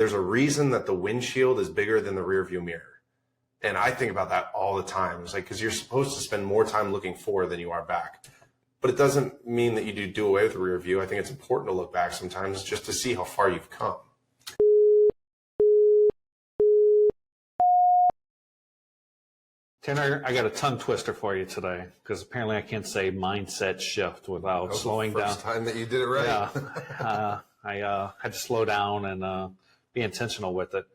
There's a reason that the windshield is bigger than the rear view mirror. And I think about that all the time. It's like, because you're supposed to spend more time looking forward than you are back. But it doesn't mean that you do away with the rear view. I think it's important to look back sometimes just to see how far you've come. Tanner, I got a tongue twister for you today because apparently I can't say mindset shift without slowing down. First time that you did it right. Yeah, I had to slow down and be intentional with it.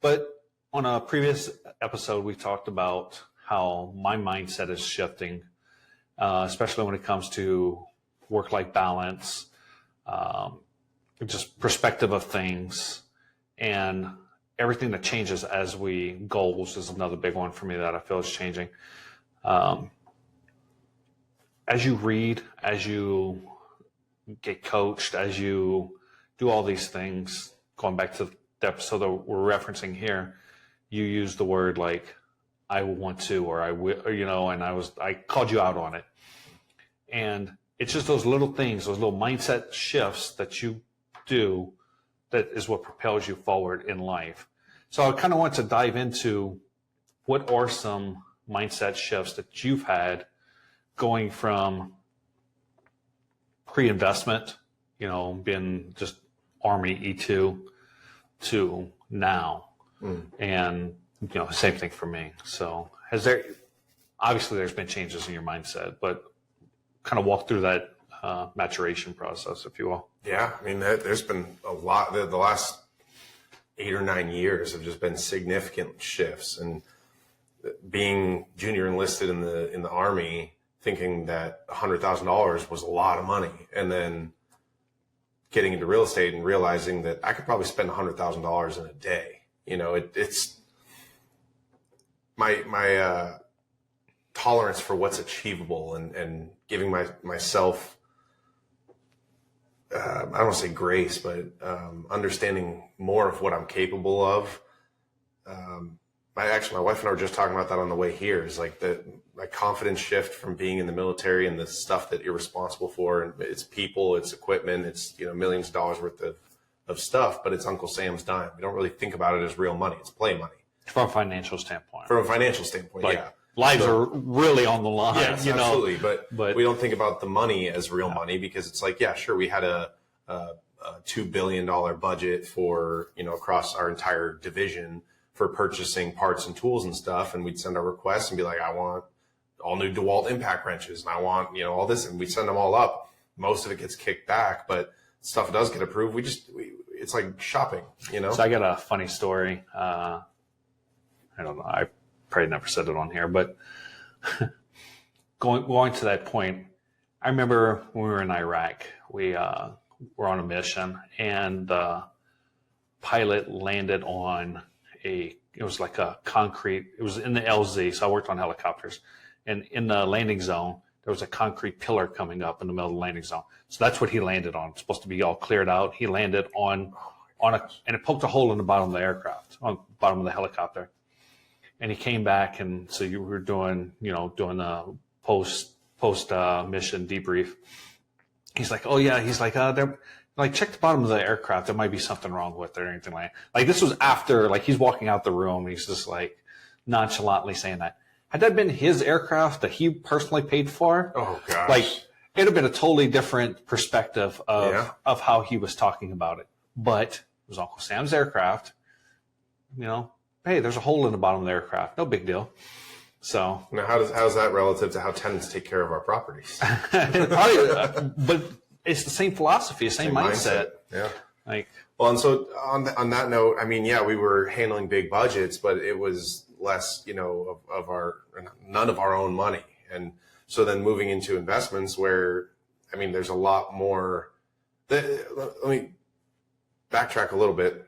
But on a previous episode, we talked about how my mindset is shifting, especially when it comes to work-life balance, just perspective of things, and everything that changes as we goals is another big one for me that I feel is changing. As you read, as you get coached, as you do all these things, going back to the episode that we're referencing here, you use the word like, I want to, or I will, and I called you out on it. And it's just those little things, those little mindset shifts that you do that is what propels you forward in life. So I kind of want to dive into what are some mindset shifts that you've had going from pre-investment, being just Army E2 to now. And, same thing for me. So obviously there's been changes in your mindset, but kind of walk through that maturation process, if you will. Yeah, I mean, there's been a lot. The last 8 or 9 years have just been significant shifts. And being junior enlisted in the Army, thinking that $100,000 was a lot of money, and then getting into real estate and realizing that I could probably spend $100,000 in a day. It's my tolerance for what's achievable and giving myself. I don't want to say grace, but understanding more of what I'm capable of. My wife and I were just talking about that on the way here. Is like my confidence shift from being in the military and the stuff that you're responsible for, and it's people, it's equipment, it's millions of dollars worth of stuff, but it's Uncle Sam's dime. We don't really think about it as real money. It's play money. From a financial standpoint. Yeah. Lives are really on the line. Yes, absolutely. But we don't think about the money as real money, because it's like, yeah, sure, we had a $2 billion budget for, across our entire division for purchasing parts and tools and stuff. And we'd send our requests and be like, I want all new DeWalt impact wrenches, and I want, all this. And we send them all up. Most of it gets kicked back, but stuff does get approved. It's like shopping, So I got a funny story. I don't know. I probably never said it on here, but going to that point, I remember when we were in Iraq, we were on a mission, and the pilot landed on it was like a concrete, it was in the LZ, so I worked on helicopters, and in the landing zone, there was a concrete pillar coming up in the middle of the landing zone. So that's what he landed on. It's supposed to be all cleared out. He landed on and it poked a hole in the bottom of the aircraft, on the bottom of the helicopter. And he came back, and so you were doing the post mission debrief. He's like, oh yeah, he's like, they're like, check the bottom of the aircraft. There might be something wrong with it or anything like this was after, like, he's walking out the room. He's just like nonchalantly saying that. Had that been his aircraft that he personally paid for, oh gosh, like, it'd have been a totally different perspective of how he was talking about it. But it was Uncle Sam's aircraft, hey, there's a hole in the bottom of the aircraft. No big deal. So now, how's that relative to how tenants take care of our properties? But it's the same philosophy, the same mindset. Yeah. Well, and so on that note, I mean, yeah, we were handling big budgets, but it was less, none of our own money. And so then moving into investments where, I mean, there's a lot more. Let me backtrack a little bit.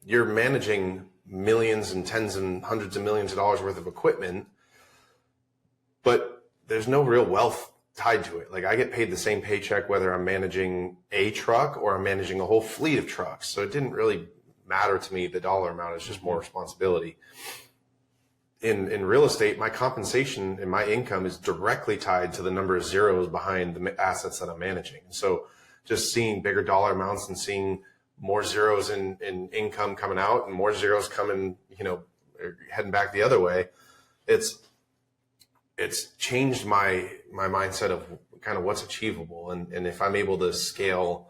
You're managing millions and tens and hundreds of millions of dollars worth of equipment, but there's no real wealth tied to it. Like, I get paid the same paycheck whether I'm managing a truck or I'm managing a whole fleet of trucks. So it didn't really matter to me, the dollar amount. Is just more responsibility. In real estate, my compensation and my income is directly tied to the number of zeros behind the assets that I'm managing. So just seeing bigger dollar amounts and seeing more zeros in income coming out and more zeros coming, heading back the other way. It's changed my mindset of kind of what's achievable. And if I'm able to scale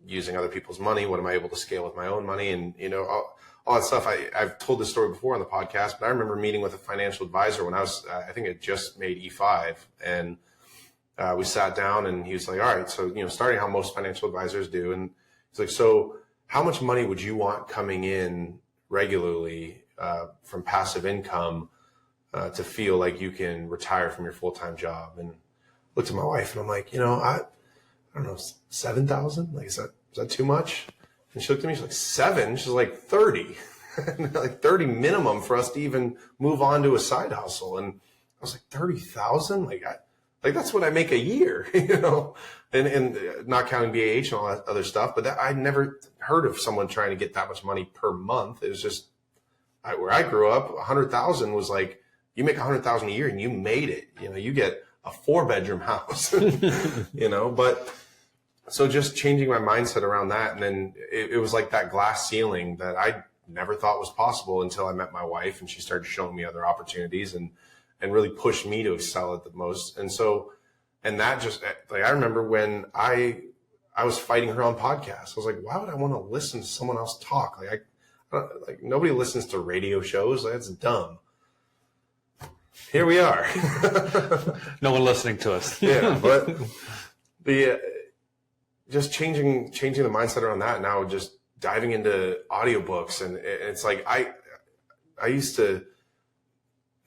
using other people's money, what am I able to scale with my own money? And, all that stuff. I've told this story before on the podcast, but I remember meeting with a financial advisor when I was, I think I just made E5, and we sat down and he was like, all right, so, starting how most financial advisors do. And he's like, so how much money would you want coming in regularly from passive income to feel like you can retire from your full-time job? And looked at my wife and I'm like, I don't know, 7,000? Like, is that too much? And she looked at me, she's like, 7? She's like, 30. Like 30 minimum for us to even move on to a side hustle. And I was like, 30,000? Like that's what I make a year, and not counting BAH and all that other stuff. But I never heard of someone trying to get that much money per month. It was just where I grew up, 100,000 was like, you make 100,000 a year and you made it. You get a 4-bedroom house, but so just changing my mindset around that. And then it was like that glass ceiling that I never thought was possible until I met my wife and she started showing me other opportunities and really pushed me to excel at the most. And that just, like, I remember when I was fighting her on podcasts. I was like, why would I want to listen to someone else talk? Like nobody listens to radio shows. Like, that's dumb. Here we are. No one listening to us. Yeah, but just changing the mindset around that now, just diving into audiobooks. And it's like, I used to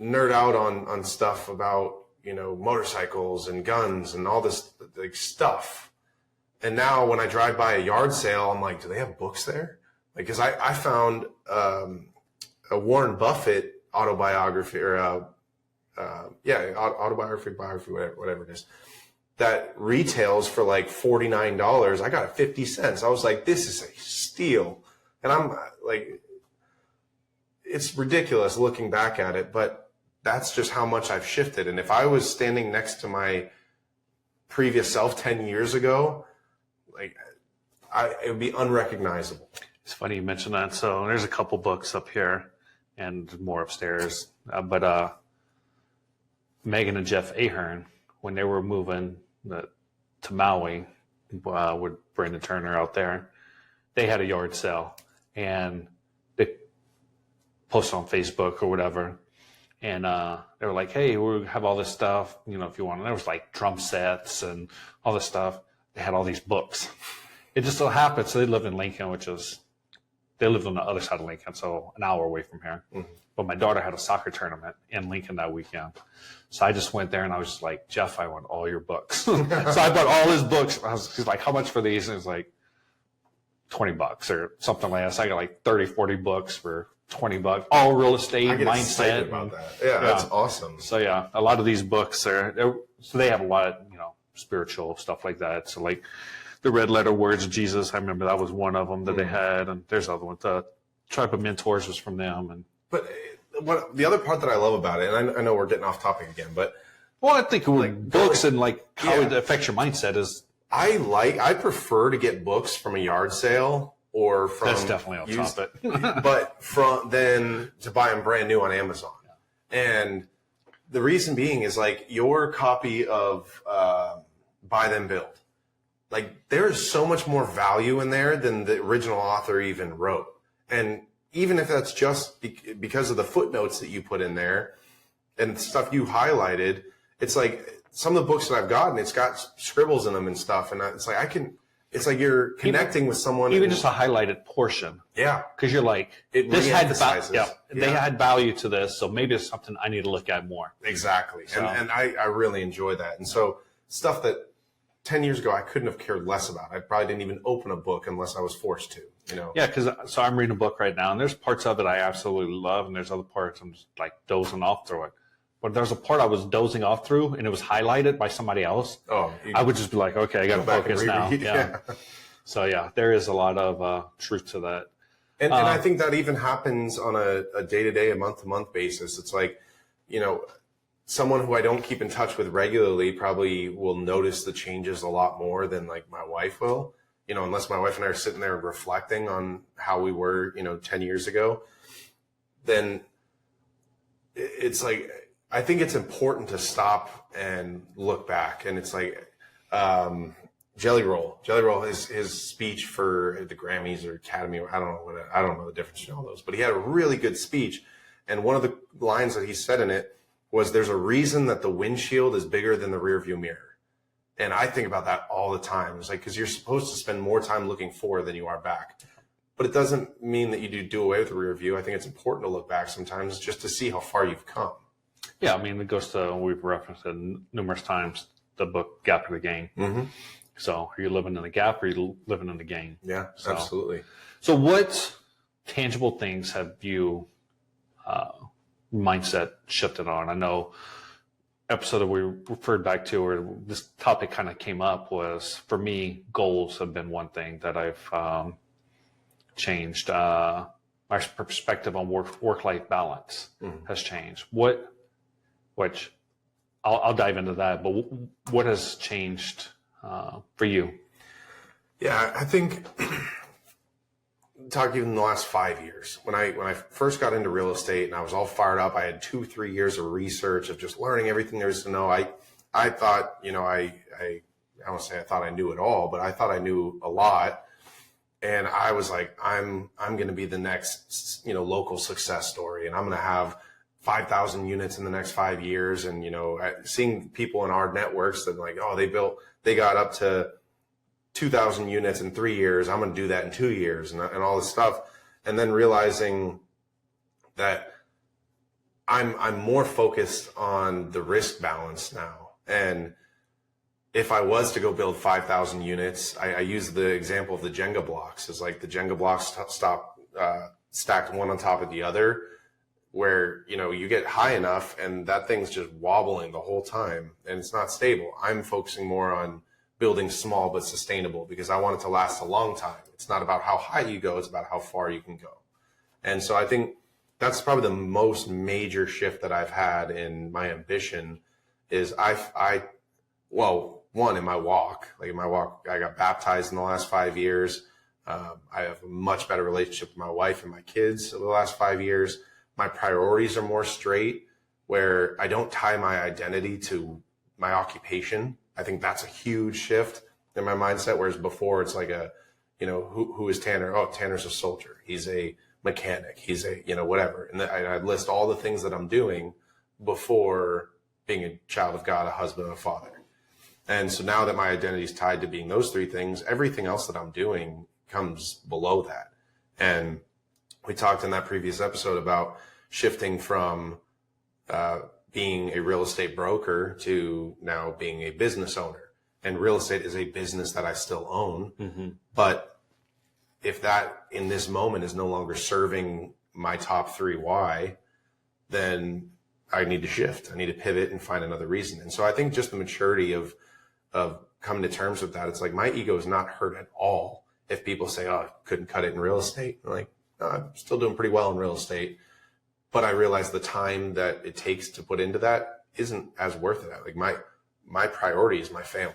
nerd out on stuff about, motorcycles and guns and all this like stuff. And now when I drive by a yard sale, I'm like, do they have books there? Like, cause I found, a Warren Buffett autobiography or, autobiography, biography, whatever it is, that retails for like $49. I got it 50 cents. I was like, this is a steal. And I'm like, it's ridiculous looking back at it, but that's just how much I've shifted. And if I was standing next to my previous self 10 years ago, like it would be unrecognizable. It's funny you mentioned that. So there's a couple books up here and more upstairs. But Megan and Jeff Ahern, when they were moving to Maui with Brandon Turner out there, they had a yard sale and they posted on Facebook or whatever. And they were like, hey, we have all this stuff, if you want. And there was like drum sets and all this stuff. They had all these books. It just so happened. So they lived in Lincoln, they lived on the other side of Lincoln, so an hour away from here. Mm-hmm. But my daughter had a soccer tournament in Lincoln that weekend. So I just went there and I was just like, Jeff, I want all your books. So I bought all his books. He's like, how much for these? And it was like $20 or something like that. So I got like 30, 40 books for $20, all real estate, I get mindset. About that. Yeah, that's awesome. So yeah, a lot of these books so they have a lot of, spiritual stuff like that. So like the Red Letter Words of Jesus, I remember that was one of them that they had. And there's other ones. The Tribe of Mentors was from them. But the other part that I love about it, and I know we're getting off topic again, but I think books and like how it affects your mindset is. I prefer to get books from a yard sale or from. That's definitely off topic. But then to buy them brand new on Amazon. Yeah. And the reason being is like your copy of Buy Then Build. Like there is so much more value in there than the original author even wrote. And even if that's just because of the footnotes that you put in there and stuff you highlighted, it's like some of the books that I've gotten, it's got scribbles in them and stuff. And it's like it's like you're connecting with someone. Even just a highlighted portion. Yeah. Because you're like, this they had value to this, so maybe it's something I need to look at more. Exactly. So. And I really enjoy that. And so stuff that 10 years ago I couldn't have cared less about. I probably didn't even open a book unless I was forced to, Yeah, because so I'm reading a book right now, and there's parts of it I absolutely love, and there's other parts I'm just like dozing off through it. But there's a part I was dozing off through, and it was highlighted by somebody else. Oh, I would just be like, okay, I got to focus now. Yeah. So yeah, there is a lot of truth to that. And I think that even happens on a day-to-day, a month-to-month basis. It's like, someone who I don't keep in touch with regularly probably will notice the changes a lot more than like my wife will. unless my wife and I are sitting there reflecting on how we were, 10 years ago, then it's like, I think it's important to stop and look back. And it's like, Jelly Roll, his speech for the Grammys or Academy, I don't know the difference between all those, but he had a really good speech. And one of the lines that he said in it was, there's a reason that the windshield is bigger than the rear view mirror. And I think about that all the time. It's like, because you're supposed to spend more time looking forward than you are back. But it doesn't mean that you do away with the rear view. I think it's important to look back sometimes just to see how far you've come. Yeah, I mean, it goes to, we've referenced it numerous times, the book Gap to the Gain. Mm-hmm. So are you living in the gap or are you living in the gain? Yeah, absolutely. So what tangible things have you mindset shifted on? I know episode that we referred back to, or this topic kind of came up, was, for me, goals have been one thing that I've changed. My perspective on work-life balance has changed. Which I'll dive into that, but what has changed for you? Yeah, I think talking in the last 5 years, when I first got into real estate and I was all fired up, I had 2-3 years of research of just learning everything there is to know. I thought, I don't say I thought I knew it all, but I thought I knew a lot. And I was like, I'm going to be the next, local success story. And I'm going to have 5,000 units in the next 5 years. And, seeing people in our networks that like, oh, they got up to 2,000 units in 3 years. I'm going to do that in 2 years and all this stuff. And then realizing that I'm more focused on the risk balance now. And if I was to go build 5,000 units, I use the example of the Jenga blocks. It's like the Jenga blocks stacked one on top of the other, where, you get high enough and that thing's just wobbling the whole time and it's not stable. I'm focusing more on building small but sustainable, because I want it to last a long time. It's not about how high you go, it's about how far you can go. And so I think that's probably the most major shift that I've had in my ambition is one, in my walk. Like in my walk, I got baptized in the last 5 years. I have a much better relationship with my wife and my kids over the last 5 years. My priorities are more straight, where I don't tie my identity to my occupation. I think that's a huge shift in my mindset. Whereas before it's like who is Tanner? Oh, Tanner's a soldier. He's a mechanic. He's a, whatever. And I list all the things that I'm doing before being a child of God, a husband, and a father. And so now that my identity is tied to being those three things, everything else that I'm doing comes below that. And we talked in that previous episode about shifting from being a real estate broker to now being a business owner. And real estate is a business that I still own. Mm-hmm. But if that in this moment is no longer serving my top three why, then I need to shift. I need to pivot and find another reason. And so I think just the maturity of coming to terms with that, it's like my ego is not hurt at all if people say, oh, I couldn't cut it in real estate. I'm like, no, I'm still doing pretty well in real estate. But I realize the time that it takes to put into that isn't as worth it. Like my priority is my family.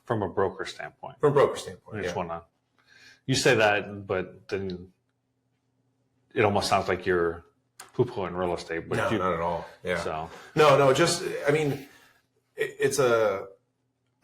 From a broker standpoint. From a broker standpoint, I just want to, you say that, but then it almost sounds like you're poo-pooing real estate. But no, not at all. Yeah. So. No, just, I mean, it's I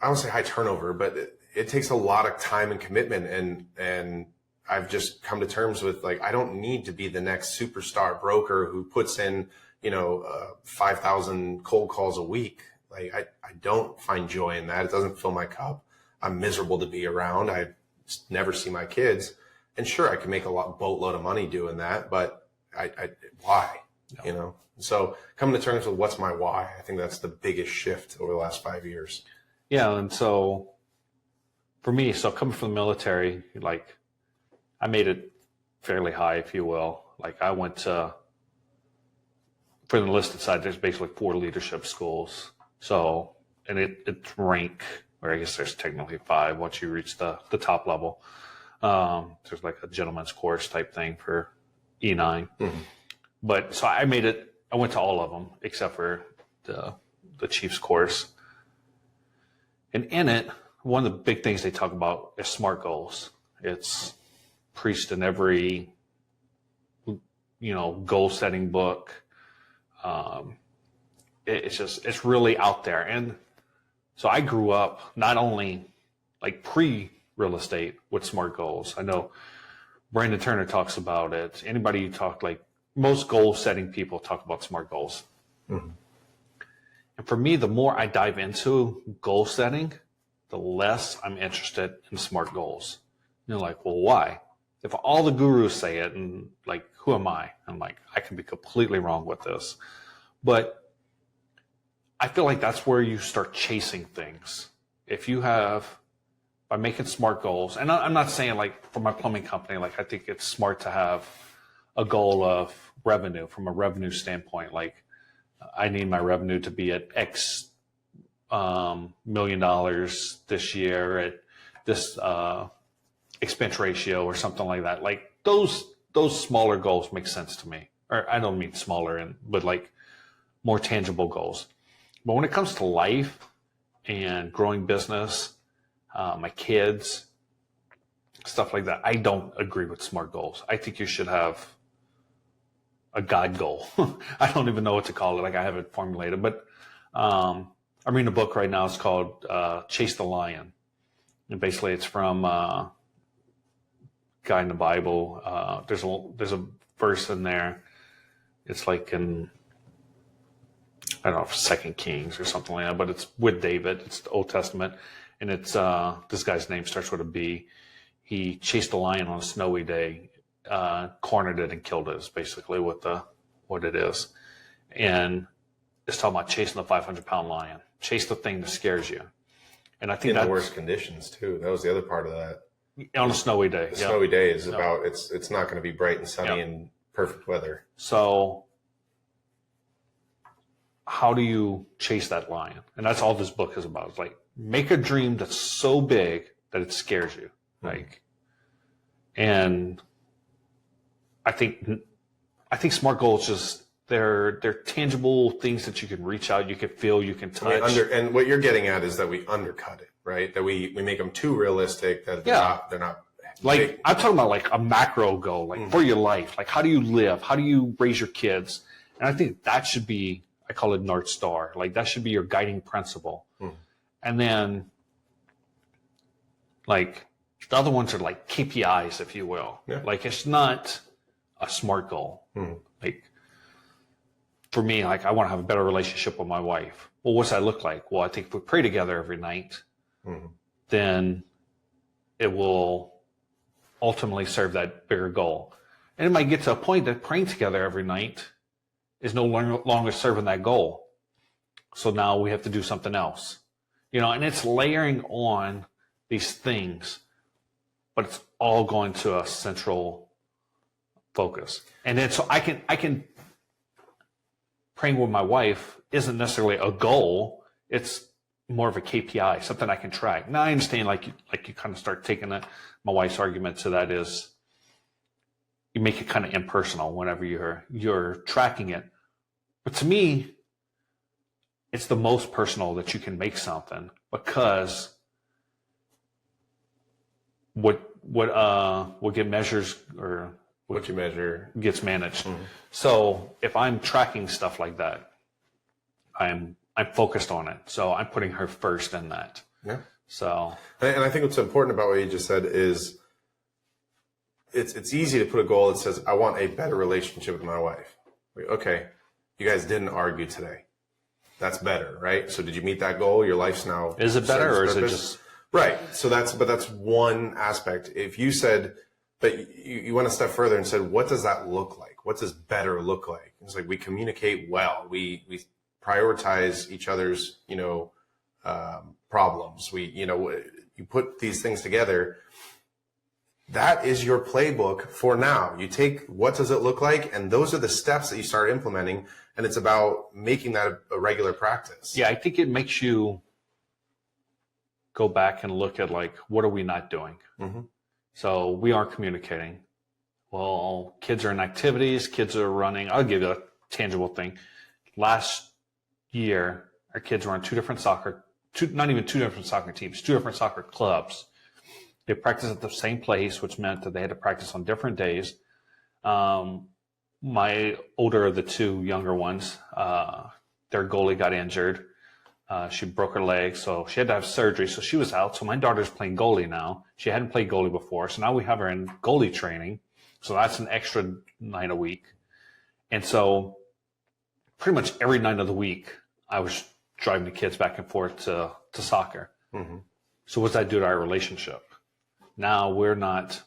don't say high turnover, but it takes a lot of time and commitment. And I've just come to terms with, like, I don't need to be the next superstar broker who puts in, 5,000 cold calls a week. Like, I don't find joy in that. It doesn't fill my cup. I'm miserable to be around. I just never see my kids. And sure, I can make a boatload of money doing that, but why? No. So coming to terms with what's my why, I think that's the biggest shift over the last 5 years. Yeah. And so for me, coming from the military, like, I made it fairly high, if you will. Like, I went to, for the enlisted side, there's basically 4 leadership schools. So, and it's rank, or I guess there's technically 5 once you reach the top level. There's like a gentleman's course type thing for E9. Mm-hmm. But so I made it, I went to all of them except for the Chiefs course. And in it, one of the big things they talk about is SMART goals. It's preached in every, goal setting book. It's really out there. And so I grew up not only like pre-real estate with SMART goals. I know Brandon Turner talks about it. Anybody you talk, like most goal setting people talk about SMART goals. Mm-hmm. And for me, the more I dive into goal setting, the less I'm interested in SMART goals. You're like, well, why? If all the gurus say it, and like, who am I? I'm like, I can be completely wrong with this. But I feel like that's where you start chasing things. If you have, by making SMART goals, and I'm not saying like for my plumbing company, like I think it's smart to have a goal of revenue from a revenue standpoint. Like I need my revenue to be at X $1 million this year at this expense ratio or something like that. Like those smaller goals make sense to me. Or I don't mean smaller, but like more tangible goals. But when it comes to life and growing business, my kids, stuff like that, I don't agree with SMART goals. I think you should have a God goal. I don't even know what to call it. Like I haven't formulated, but I'm reading a book right now. It's called Chase the Lion. And basically it's from a guy in the Bible. There's a verse in there. It's like in, I don't know, Second Kings or something like that, but it's with David. It's the Old Testament. And it's, this guy's name starts with a B. He chased a lion on a snowy day, cornered it and killed it, is basically what it is. And it's talking about chasing the 500-pound lion. Chase the thing that scares you. And I think in the worst conditions too. That was the other part of that. On a snowy day. The snowy day is about, it's not going to be bright and sunny and perfect weather. So how do you chase that lion? And that's all this book is about. It's like, make a dream that's so big that it scares you. Like, and I think SMART goals just, they're tangible things that you can reach out, you can feel, you can touch. And what you're getting at is that we undercut it, right? That we make them too realistic, that they're not like big. I'm talking about like a macro goal, like for your life. Like how do you live? How do you raise your kids? And I think that should be, I call it North Star. Like that should be your guiding principle. And then like the other ones are like KPIs, if you will. Yeah. Like it's not a SMART goal. Like for me, like I want to have a better relationship with my wife. Well, what's that look like? Well, I think if we pray together every night, then it will ultimately serve that bigger goal. And it might get to a point that praying together every night is no longer serving that goal. So now we have to do something else. And it's layering on these things, but it's all going to a central focus. And then so I can praying with my wife isn't necessarily a goal. It's more of a KPI, something I can track. Now I understand like you kind of start taking my wife's argument to that is you make it kind of impersonal whenever you're tracking it. But to me, it's the most personal that you can make something, because what get measures or what you measure gets managed. So if I'm tracking stuff like that, I'm focused on it. So I'm putting her first in that. Yeah. So, and I think what's important about what you just said is it's easy to put a goal that says, I want a better relationship with my wife. Okay. You guys didn't argue today. That's better, right? So did you meet that goal? Your life's now. Is it better or is it just? Right. So that's one aspect. If you said, but you went a step further and said, what does that look like? What does better look like? It's like we communicate well. We prioritize each other's, problems. You put these things together. That is your playbook for now. You take what does it look like, and those are the steps that you start implementing, and it's about making that a regular practice. Yeah, I think it makes you go back and look at like, what are we not doing? So we aren't communicating. Well, kids are in activities, kids are running. I'll give you a tangible thing. Last year, our kids were on 2 different soccer not even two different soccer teams, two different soccer clubs. They practiced at the same place, which meant that they had to practice on different days. My older of the two younger ones, their goalie got injured. She broke her leg, so she had to have surgery. So she was out. So my daughter's playing goalie now. She hadn't played goalie before. So now we have her in goalie training. So that's an extra night a week. And so pretty much every night of the week, I was driving the kids back and forth to soccer. Mm-hmm. So what's that do to our relationship? Now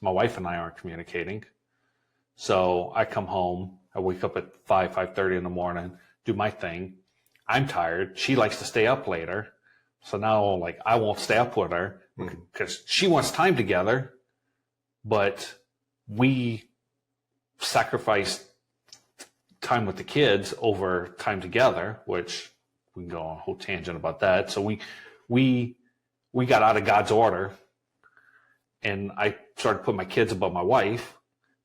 my wife and I aren't communicating. So I come home, I wake up at 5:30 in the morning, do my thing. I'm tired. She likes to stay up later. So now I won't stay up with her because she wants time together, but we sacrifice time with the kids over time together, which we can go on a whole tangent about that. So we got out of God's order, and I started putting my kids above my wife.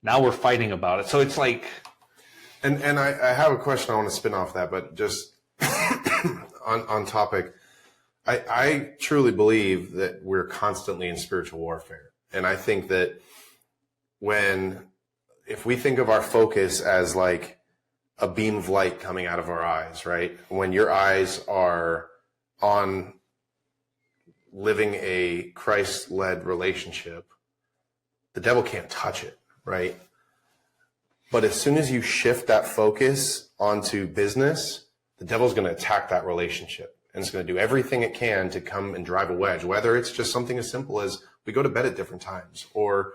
Now we're fighting about it. So it's like, and I have a question I want to spin off that, but just on topic, I truly believe that we're constantly in spiritual warfare. And I think that if we think of our focus as like a beam of light coming out of our eyes, right? When your eyes are on living a Christ-led relationship, the devil can't touch it, right? But as soon as you shift that focus onto business, the devil's going to attack that relationship, and it's going to do everything it can to come and drive a wedge, whether it's just something as simple as we go to bed at different times, or,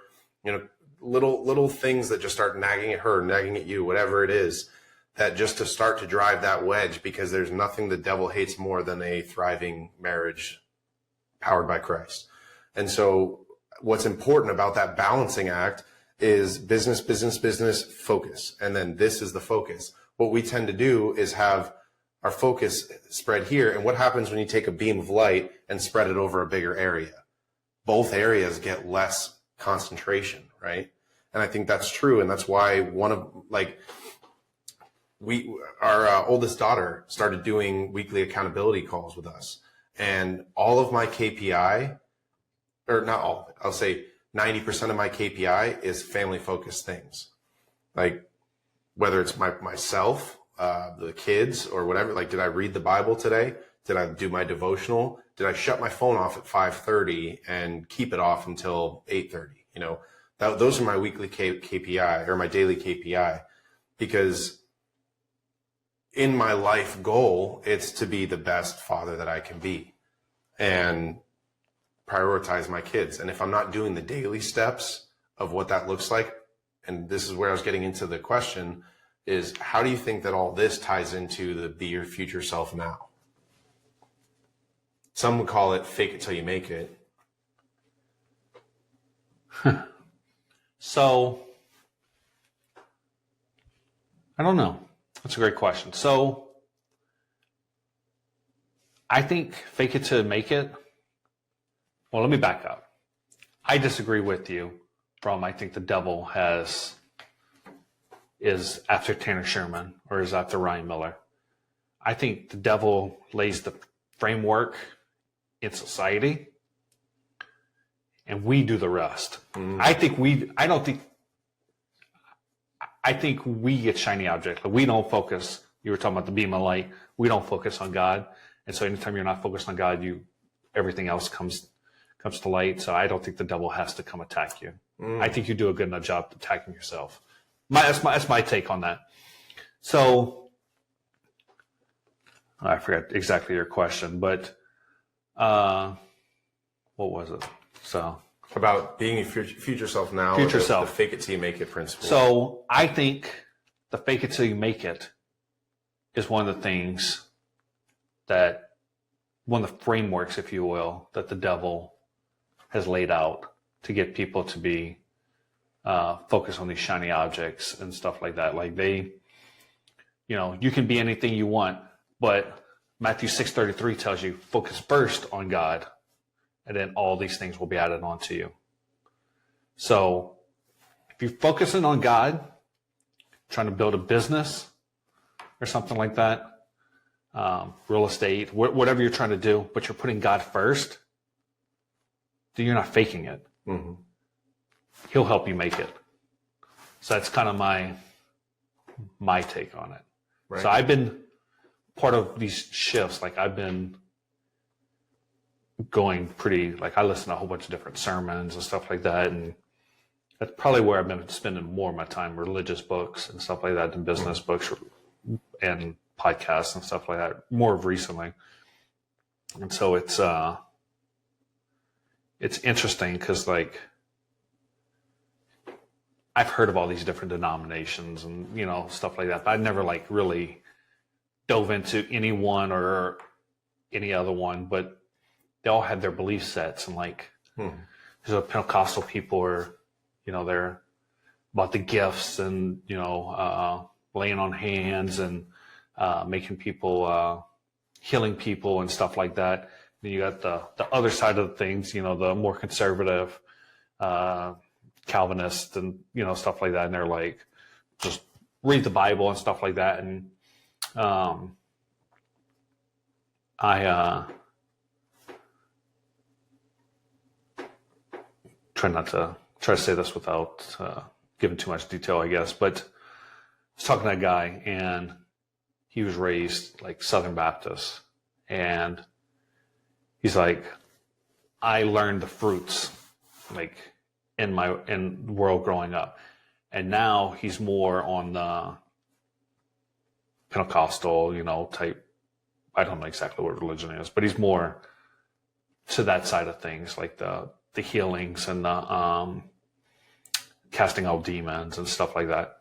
little things that just start nagging at her, nagging at you, whatever it is, that just to start to drive that wedge, because there's nothing the devil hates more than a thriving marriage powered by Christ. And so what's important about that balancing act is business, focus. And then this is the focus. What we tend to do is have our focus spread here. And what happens when you take a beam of light and spread it over a bigger area? Both areas get less concentration, right? And I think that's true. And that's why our oldest daughter started doing weekly accountability calls with us. And all of my KPI, or not all of it, I'll say 90% of my KPI is family focused things. Like whether it's myself, the kids, or whatever. Like, did I read the Bible today? Did I do my devotional? Did I shut my phone off at 5:30 and keep it off until 8:30? Those are my weekly KPI, or my daily KPI, because in my life goal, it's to be the best father that I can be and prioritize my kids. And if I'm not doing the daily steps of what that looks like, and this is where I was getting into the question, is how do you think that all this ties into the be your future self now? Some would call it fake it till you make it. So, I don't know. That's a great question. So, I think fake it till make it. Well, let me back up. I disagree with you I think the devil is after Tanner Sherman or is after Ryan Miller. I think the devil lays the framework in society and we do the rest. I think we get shiny object. We don't focus. You were talking about the beam of light. We don't focus on God. And so anytime you're not focused on God, everything else comes to light. So I don't think the devil has to come attack you. I think you do a good enough job attacking yourself. That's my take on that. So I forgot exactly your question, but what was it? So about being your future self now. Future self. The fake it till you make it principle. So I think the fake it till you make it is one of the things one of the frameworks, if you will, that the devil has laid out to get people to be focused on these shiny objects and stuff like that. Like you can be anything you want, but Matthew 6:33 tells you focus first on God, and then all these things will be added on to you. So if you're focusing on God, trying to build a business or something like that, real estate, whatever you're trying to do, but you're putting God first, then you're not faking it. Mm-hmm. He'll help you make it. So that's kind of my take on it. Right. So I've been part of these shifts. Like I've been going pretty, like I listen to a whole bunch of different sermons and stuff like that. And that's probably where I've been spending more of my time, religious books and stuff like that, than business books and podcasts and stuff like that, more of recently. And so it's interesting because like I've heard of all these different denominations and, stuff like that, but I never like really dove into any one or any other one, but they all had their belief sets. And like, there's a Pentecostal people are, they're about the gifts and, laying on hands and making people, healing people and stuff like that. Then you got the other side of things, the more conservative, Calvinist and, stuff like that. And they're like, just read the Bible and stuff like that. And I try to say this without giving too much detail, I guess. But I was talking to a guy, and he was raised like Southern Baptist, and he's like, I learned the fruits like in the world growing up, and now he's more on the Pentecostal, type. I don't know exactly what religion is, but he's more to that side of things, like the healings and the casting out demons and stuff like that.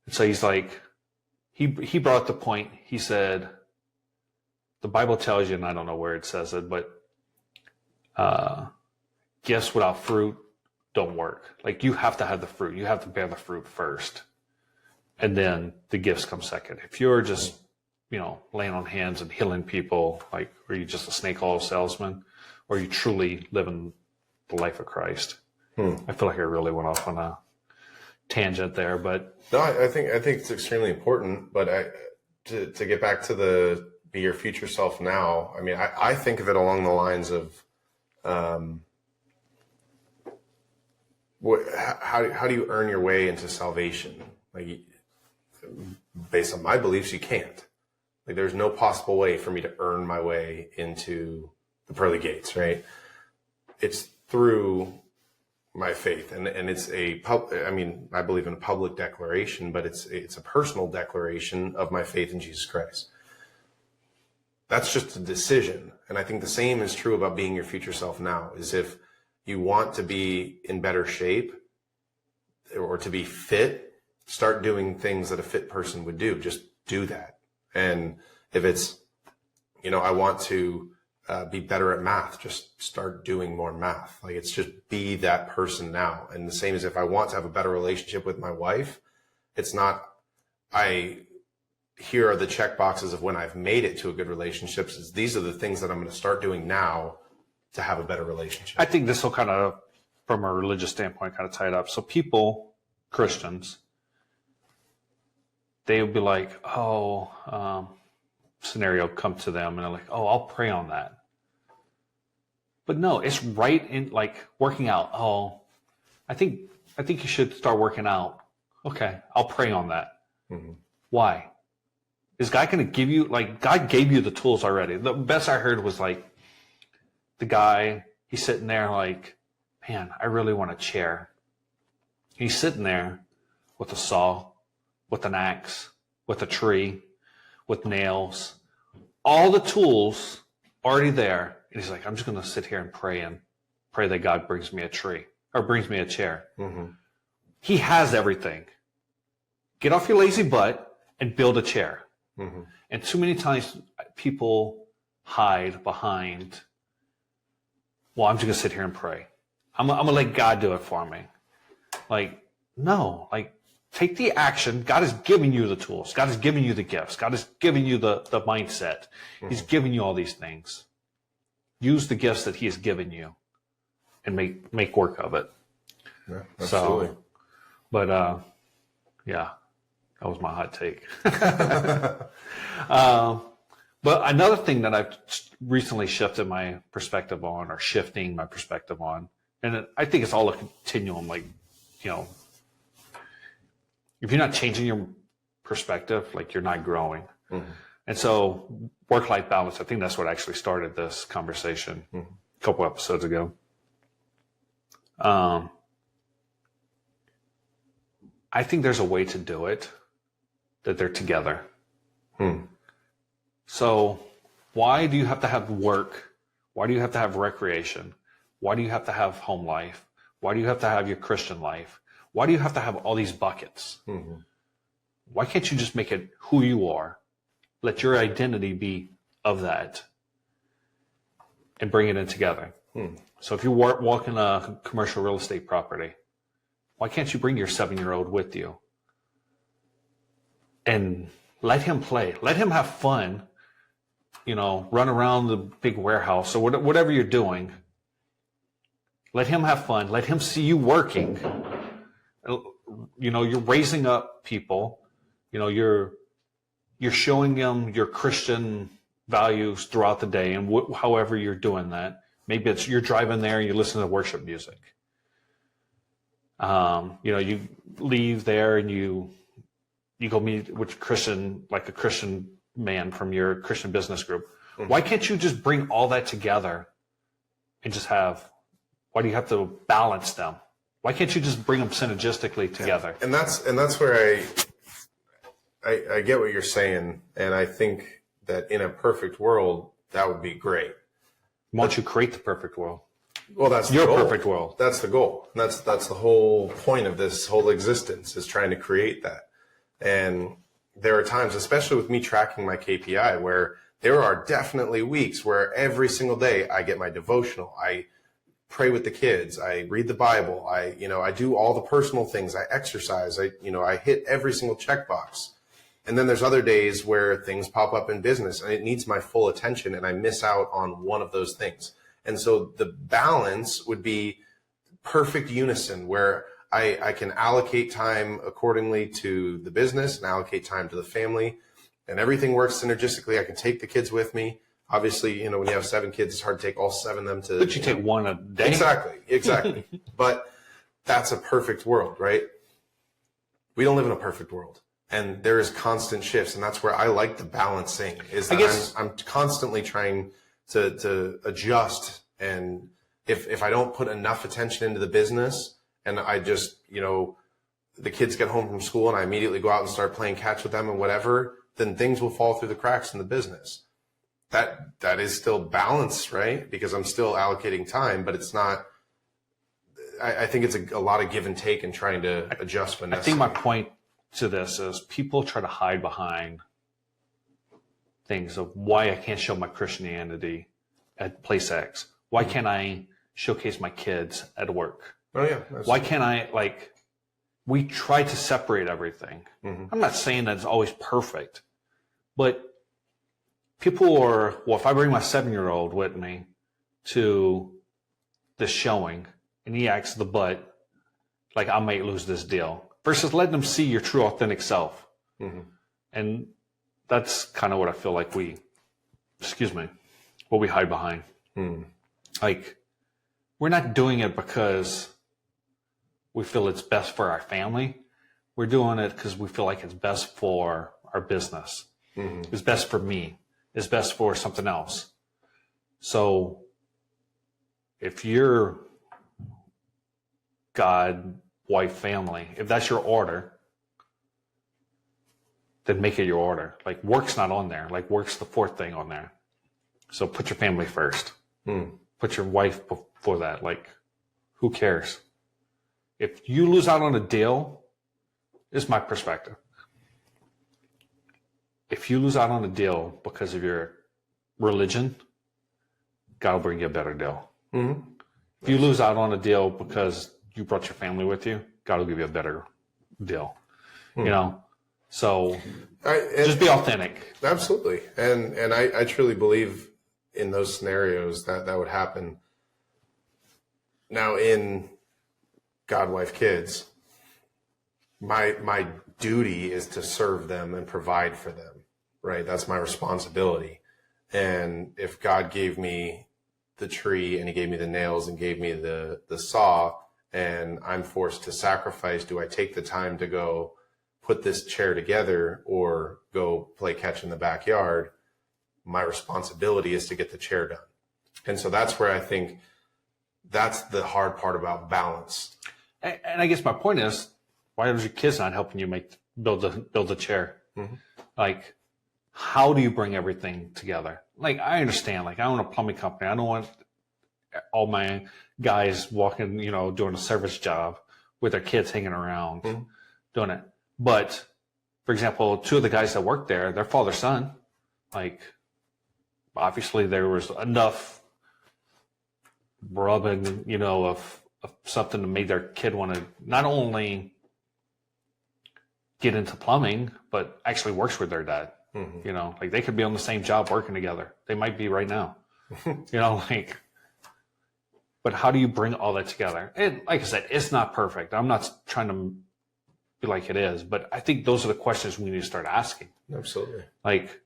And so he's like, he brought up the point. He said, the Bible tells you, and I don't know where it says it, but gifts without fruit don't work. Like you have to have the fruit. You have to bear the fruit first, and then the gifts come second. If you're just laying on hands and healing people, like, are you just a snake oil salesman, or are you truly living the life of Christ? I feel like I really went off on a tangent there, but no, I think it's extremely important. But to get back to be your future self now. I mean, I think of it along the lines of, how do you earn your way into salvation? Like, based on my beliefs, you can't. Like, there's no possible way for me to earn my way into the pearly gates, right? It's through my faith, and it's I believe in a public declaration, but it's a personal declaration of my faith in Jesus Christ. That's just a decision. And I think the same is true about being your future self now, is if you want to be in better shape or to be fit, start doing things that a fit person would do. Just do that. And if it's, I want to be better at math, just start doing more math. Like, it's just be that person now. And the same as if I want to have a better relationship with my wife, it's not, here are the check boxes of when I've made it to a good relationship. These are the things that I'm going to start doing now to have a better relationship. I think this will kind of, from a religious standpoint, kind of tie it up. So people, Christians, they would be like, scenario come to them, and they're like, I'll pray on that. But no, it's right in like working out. I think you should start working out. Okay, I'll pray on that. Mm-hmm. Why? Is God going to give you, like, God gave you the tools already. The best I heard was like, the guy, he's sitting there like, man, I really want a chair. He's sitting there with a saw, with an axe, with a tree, with nails, all the tools already there. And he's like, I'm just going to sit here and pray that God brings me a tree or brings me a chair. Mm-hmm. He has everything. Get off your lazy butt and build a chair. Mm-hmm. And too many times people hide behind, well, I'm just going to sit here and pray. I'm going to let God do it for me. Like, no, like, take the action. God has given you the tools. God has given you the gifts. God has given you the mindset. Mm-hmm. He's given you all these things. Use the gifts that he has given you and make work of it. Yeah, absolutely. So, but, yeah. That was my hot take. But another thing that I've recently shifted my perspective on, or shifting my perspective on, and I think it's all a continuum. Like, you know, if you're not changing your perspective, like you're not growing. Mm-hmm. And so work-life balance, I think that's what actually started this conversation a couple episodes ago. I think there's a way to do it that they're together. So why do you have to have work? Why do you have to have recreation? Why do you have to have home life? Why do you have to have your Christian life? Why do you have to have all these buckets? Mm-hmm. Why can't you just make it who you are? Let your identity be of that and bring it in together. So if you're walking a commercial real estate property, why can't you bring your 7-year-old with you and let him play? Let him have fun, you know, run around the big warehouse or whatever you're doing. Let him have fun. Let him see you working. You know, you're raising up people. You know, you're showing them your Christian values throughout the day, and however you're doing that. Maybe it's you're driving there and you listen to worship music. You know, you leave there and you go meet with Christian, like a Christian man from your Christian business group. Mm-hmm. Why can't you just bring all that together and just have? Why do you have to balance them? Why can't you just bring them synergistically together? And that's where I get what you're saying, and I think that in a perfect world that would be great. Why don't you create the perfect world? Well, that's your the goal. Perfect world. That's the goal. And that's the whole point of this whole existence, is trying to create that. And there are times, especially with me tracking my KPI, where there are definitely weeks where every single day I get my devotional, I pray with the kids, I read the Bible, I do all the personal things, I exercise, I hit every single checkbox. And then there's other days where things pop up in business and it needs my full attention and I miss out on one of those things. And so the balance would be perfect unison, where I can allocate time accordingly to the business and allocate time to the family, and everything works synergistically. I can take the kids with me. Obviously, you know, when you have 7 kids, it's hard to take all 7 of them to. But you take one a day. Exactly. But that's a perfect world, right? We don't live in a perfect world. And there is constant shifts, and that's where I like the balancing. Is that I'm constantly trying to adjust, and if I don't put enough attention into the business, and I just, you know, the kids get home from school and I immediately go out and start playing catch with them and whatever, then things will fall through the cracks in the business. That is still balance, right? Because I'm still allocating time, but it's not. I think it's a lot of give and take and trying to adjust when necessary. I think my point to this is people try to hide behind things of why I can't show my Christianity at place X. Why can't I showcase my kids at work? Oh yeah. Why can't I, we try to separate everything. Mm-hmm. I'm not saying that it's always perfect, but people are, if I bring my 7-year-old with me to this showing and he acts the butt, like I might lose this deal, versus letting them see your true authentic self. Mm-hmm. And that's kind of what I feel like what we hide behind. Like, we're not doing it because we feel it's best for our family. We're doing it because we feel like it's best for our business. Mm-hmm. It's best for me. It's best for something else. So if you're God, wife, family, if that's your order, then make it your order. Like, work's not on there. Like, work's the 4th thing on there. So put your family first. Put your wife before that. Like, who cares? If you lose out on a deal, this is my perspective. If you lose out on a deal because of your religion, God will bring you a better deal. Mm-hmm. If you lose out on a deal because you brought your family with you, God will give you a better deal. You know? So just be authentic. Absolutely. And I truly believe in those scenarios that would happen. Now, in God, wife, kids, my duty is to serve them and provide for them, right? That's my responsibility. And if God gave me the tree and he gave me the nails and gave me the saw, and I'm forced to sacrifice, do I take the time to go put this chair together or go play catch in the backyard? My responsibility is to get the chair done. And so that's where I think that's the hard part about balance. And I guess my point is, why are your kids not helping you build the chair? Mm-hmm. Like, how do you bring everything together? Like, I understand, like, I own a plumbing company. I don't want all my guys walking, doing a service job with their kids hanging around doing it. But, for example, two of the guys that work there, their father-son, like, obviously there was enough rubbing, of something that made their kid want to not only get into plumbing, but actually works with their dad. Mm-hmm. Like they could be on the same job working together. They might be right now, but how do you bring all that together? And like I said, it's not perfect. I'm not trying to be like it is, but I think those are the questions we need to start asking. Absolutely. Like,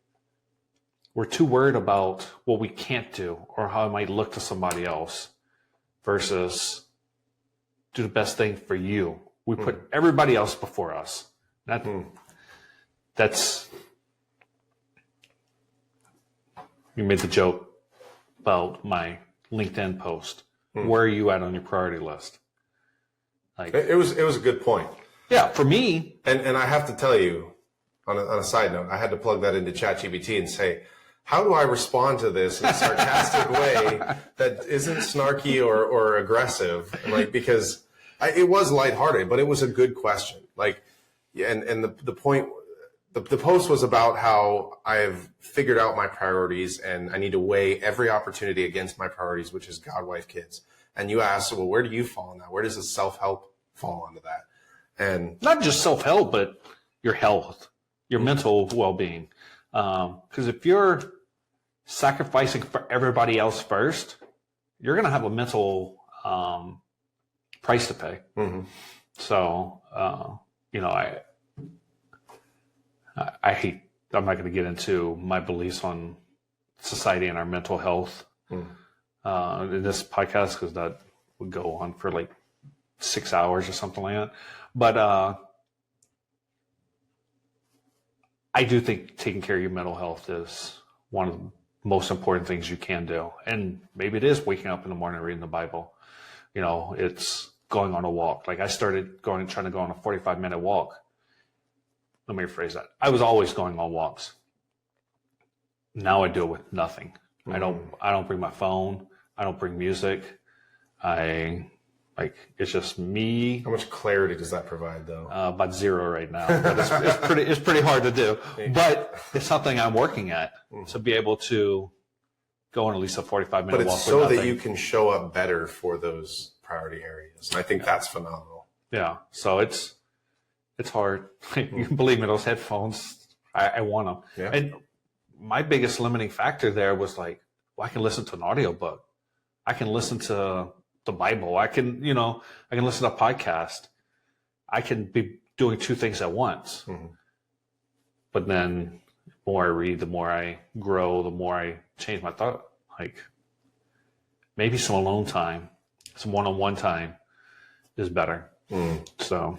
we're too worried about what we can't do or how it might look to somebody else versus do the best thing for you. We put everybody else before us. That's, you made the joke about my LinkedIn post. Where are you at on your priority list? Like, it was a good point. Yeah, for me. And I have to tell you, on a side note, I had to plug that into ChatGPT and say, how do I respond to this in a sarcastic way that isn't snarky or aggressive? Like, because it was lighthearted, but it was a good question. Like, and the point, the post was about how I've figured out my priorities and I need to weigh every opportunity against my priorities, which is God, wife, kids. And you asked, well, where do you fall in that? Where does the self-help fall into that? And not just self-help, but your health, your mental well-being. Because if you're sacrificing for everybody else first, you're going to have a mental price to pay. So, I hate, I'm not going to get into my beliefs on society and our mental health in this podcast, because that would go on for like 6 hours or something like that. But I do think taking care of your mental health is one of the most important things you can do. And maybe it is waking up in the morning and reading the Bible. It's going on a walk. Like I started trying to go on a 45-minute walk. Let me rephrase that. I was always going on walks. Now I do it with nothing. I don't bring my phone. I don't bring music. It's just me. How much clarity does that provide, though? About zero right now. But it's pretty hard to do. But it's something I'm working at to be able to go on at least a 45-minute walk. But it's so that you can show up better for those priority areas, and I think that's phenomenal. Yeah. So it's hard. You can believe me, those headphones, I want them. Yeah. And my biggest limiting factor there was like, well, I can listen to an audiobook. I can listen to the Bible. I can listen to a podcast. I can be doing two things at once. But then the more I read, the more I grow, the more I change my thought. Like maybe some alone time, some one-on-one time is better. So.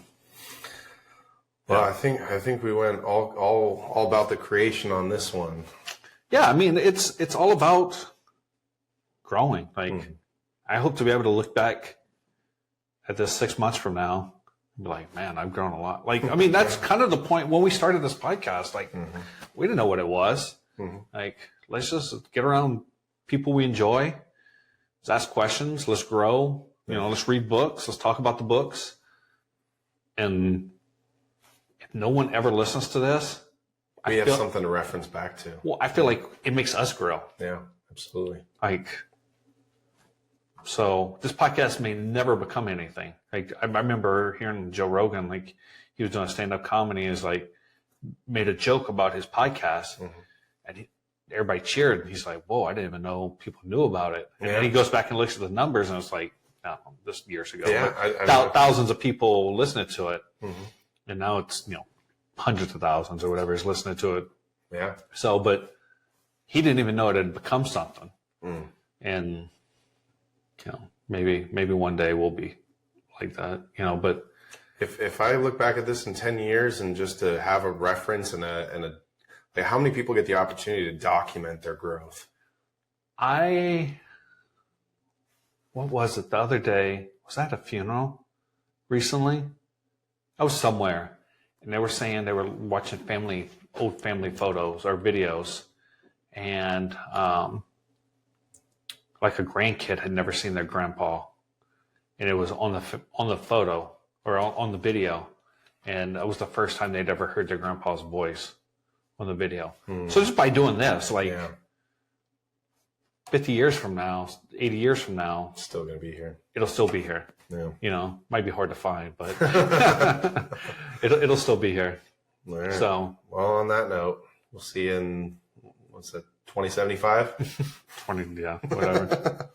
Well, I think we went all about the creation on this one. Yeah, I mean it's all about growing. Like I hope to be able to look back at this 6 months from now and be like, man, I've grown a lot. Like, I mean, that's kind of the point when we started this podcast. Like, we didn't know what it was. Like, let's just get around people we enjoy. Let's ask questions. Let's grow. Let's read books. Let's talk about the books. And if no one ever listens to this, we have something to reference back to. Well, I feel like it makes us grow. Yeah, absolutely. So this podcast may never become anything. Like I remember hearing Joe Rogan, like he was doing stand-up comedy, is like made a joke about his podcast, and everybody cheered. And he's like, "Whoa, I didn't even know people knew about it." And then he goes back and looks at the numbers, and it's like, no, this years ago, thousands of people listening to it. and now it's, hundreds of thousands or whatever is listening to it. Yeah. So, but he didn't even know it had become something. Mm. And, maybe one day we'll be like that, but If I look back at this in 10 years and just to have a reference and like how many people get the opportunity to document their growth? What was it the other day? Was that a funeral recently? I was somewhere and they were saying they were watching old family photos or videos, and like a grandkid had never seen their grandpa, and it was on the photo or on the video, and it was the first time they'd ever heard their grandpa's voice on the video. So just by doing this, 50 years from now, 80 years from now, Still going to be here. it'll still be here. Yeah. Might be hard to find, but it'll still be here. All right. So, well, on that note, we'll see you in, 2075? 20, yeah, whatever.